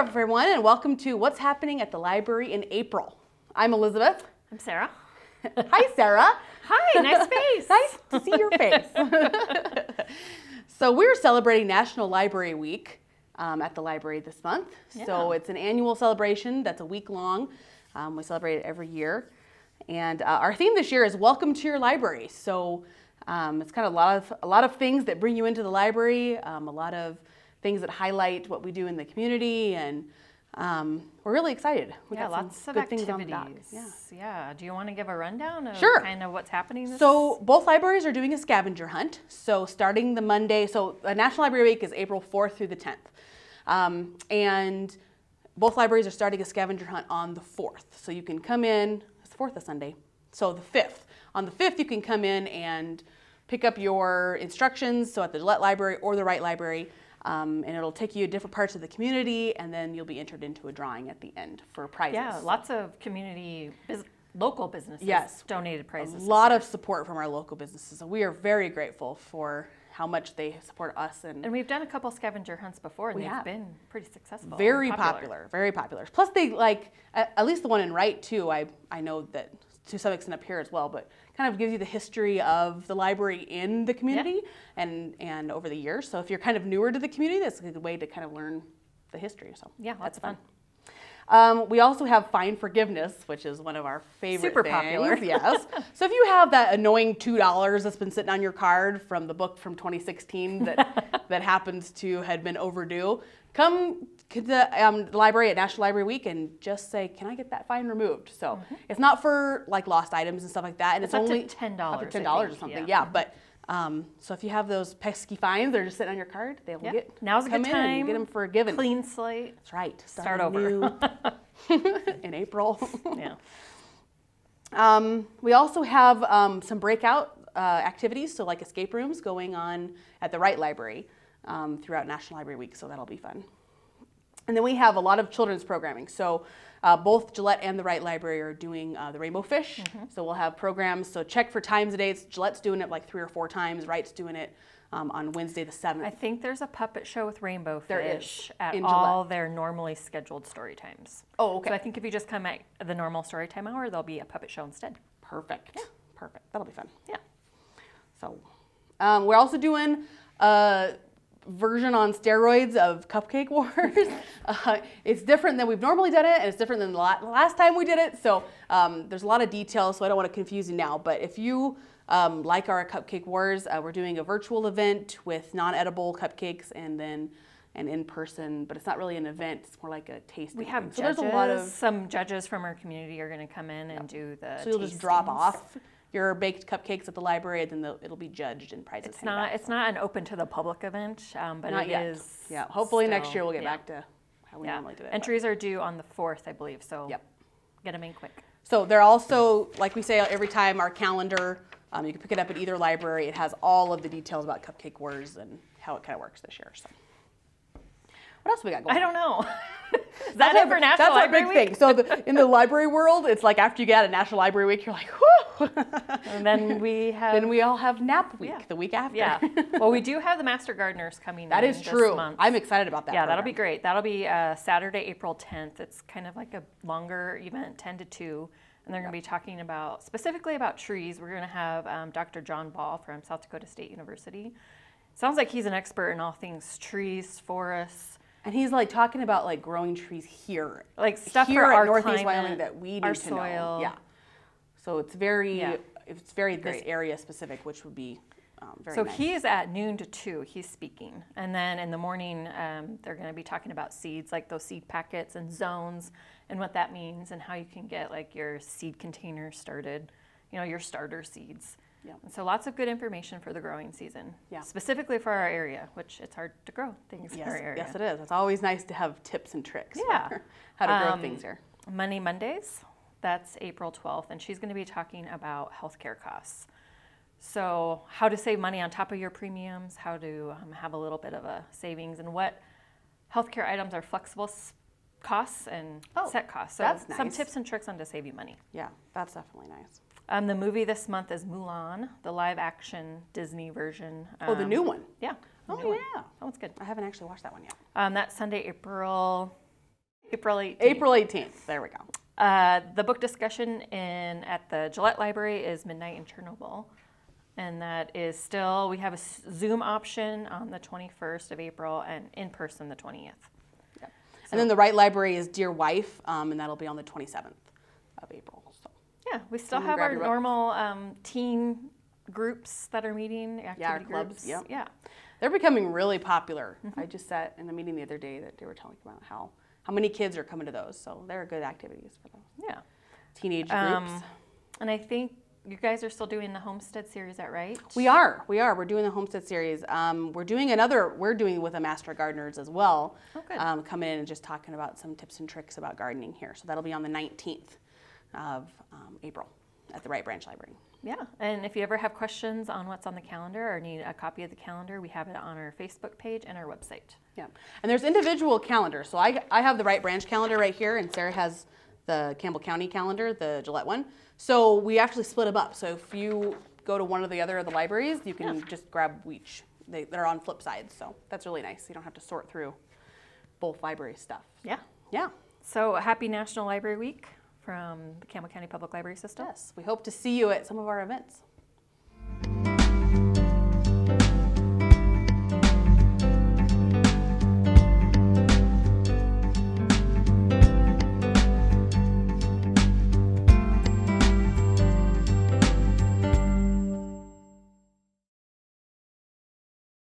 everyone, and welcome to What's Happening at the Library in April. I'm Elizabeth. I'm Sarah. Hi, Sarah. Hi, nice face. Nice to see your face. So we're celebrating National Library Week at the library this month. Yeah. So it's an annual celebration that's a week long. We celebrate it every year. And our theme this year is Welcome to Your Library. So it's kind of a lot of things that bring you into the library, a lot of things that highlight what we do in the community, and we're really excited. We got lots of good things on the activities. dock. Yeah. Do you want to give a rundown of Sure. kind of what's happening this So both libraries are doing a scavenger hunt. So starting the Monday, so National Library Week is April 4th through the 10th. And both libraries are starting a scavenger hunt on the 4th. So you can come in, it's the 4th of Sunday, so the 5th. On the 5th, you can come in and pick up your instructions, so at the Gillette Library or the Wright Library, and it'll take you to different parts of the community, and then you'll be entered into a drawing at the end for prizes. Yeah, lots of community, local businesses donated prizes. A lot of support from our local businesses. So we are very grateful for how much they support us. And we've done a couple scavenger hunts before, and they've been pretty successful. Very popular, very popular. Plus they like, at least the one in Wright too, I know that to some extent up here as well, but kind of gives you the history of the library in the community and over the years. So if you're kind of newer to the community, that's a good way to kind of learn the history. So yeah, that's fun. We also have Fine Forgiveness, which is one of our favorite Super things. popular. Yes. So if you have that annoying $2 that's been sitting on your card from the book from 2016 that happens to had been overdue, come to the library at National Library Week and just say, can I get that fine removed? So it's not for like lost items and stuff like that. And it's only up to $10. Up to $10 or something. Yeah. But so if you have those pesky fines, they're just sitting on your card, they will Now's a good time. and get them forgiven. Clean slate. That's right. Start over. In April. Yeah. We also have some breakout activities, so like escape rooms going on at the Wright Library throughout National Library Week, so that'll be fun. And then we have a lot of children's programming. So both Gillette and the Wright Library are doing the Rainbow Fish. So we'll have programs. So check for times and dates. Gillette's doing it like 3 or 4 times. Wright's doing it on Wednesday the 7th. I think there's a puppet show with Rainbow Fish There is, at in all Gillette. their normally scheduled story times. Oh, okay. So I think if you just come at the normal story time hour, there'll be a puppet show instead. Perfect. Yeah. Perfect. That'll be fun. Yeah. So we're also doing a version on steroids of Cupcake Wars. It's different than we've normally done it, and it's different than the last time we did it. So there's a lot of details, so I don't want to confuse you now. But if you like our Cupcake Wars, we're doing a virtual event with non-edible cupcakes and then an in-person, but it's not really an event, it's more like a tasting. We have so judges. There's a lot of, some judges from our community are going to come in and do the so you'll just drop tastings. off your baked cupcakes at the library, and then it'll be judged and prizes. It's not an open to the public event, but not it yet. is. Yeah, hopefully still, next year we'll get back to how we normally did it. Entries are due on the 4th, I believe, so get them in quick. So they're also, like we say every time, our calendar, you can pick it up at either library. It has all of the details about Cupcake Wars and how it kind of works this year. So what else we got going on? I don't know. Is that it for National That's Library our big Week? thing. So in the library world, it's like after you get out of National Library Week, you're like, whoo! And then we have... Then we all have nap week the week after. Yeah. Well, we do have the Master Gardeners coming That is this true. month. I'm excited about that. Yeah, that'll program. be great. That'll be Saturday, April 10th. It's kind of like a longer event, 10 to 2. And they're going to be talking about, specifically about trees. We're going to have Dr. John Ball from South Dakota State University. Sounds like he's an expert in all things trees, forests. And he's like talking about like growing trees here. Like stuff here for at our Northeast climate, Wyoming that we need our to know. soil. Yeah. So it's very, Great. this area specific, which would be very So nice. he is at noon to 2, he's speaking. And then in the morning, they're going to be talking about seeds, like those seed packets and zones and what that means and how you can get like your seed container started, you know, your starter seeds. Yeah. And so lots of good information for the growing season, Yeah. specifically for our area, which it's hard to grow things in our area. Yes, it is. It's always nice to have tips and tricks Yeah. for how to grow things here. Money Mondays, that's April 12th, and she's going to be talking about healthcare costs. So how to save money on top of your premiums, how to have a little bit of a savings, and what healthcare items are flexible costs and set costs. So that's some nice. tips and tricks on to save you money. Yeah, that's definitely nice. The movie this month is Mulan, the live-action Disney version. Oh, the new one? Yeah. Oh, new one. yeah. That one's good. I haven't actually watched that one yet. That's Sunday, April April 18th. April 18th. There we go. The book discussion at the Gillette Library is Midnight in Chernobyl. And that is still, we have a Zoom option on the 21st of April and in person the 20th. Yep. And then the Wright Library is Dear Wife, and that'll be on the 27th of April. So. Yeah, we still have our normal teen groups that are meeting, activity our groups. clubs. Yep. Yeah. They're becoming really popular. I just sat in a meeting the other day that they were talking about how many kids are coming to those. So they're good activities for those. Yeah. Teenage groups. And I think you guys are still doing the Homestead series, is that right? We are. We're doing the Homestead series. We're doing with a Master Gardeners as well. Oh, good. Coming in and just talking about some tips and tricks about gardening here. So that'll be on the 19th of April at the Wright Branch Library. Yeah, and if you ever have questions on what's on the calendar or need a copy of the calendar, we have it on our Facebook page and our website. Yeah, and there's individual calendars. So I have the Wright Branch calendar right here, and Sarah has the Campbell County calendar, the Gillette one. So we actually split them up. So if you go to one or the other of the libraries, you can just grab each. They're on flip sides, so that's really nice. You don't have to sort through both library stuff. Yeah. Yeah. So happy National Library Week from the Campbell County Public Library System. Yes, we hope to see you at some of our events.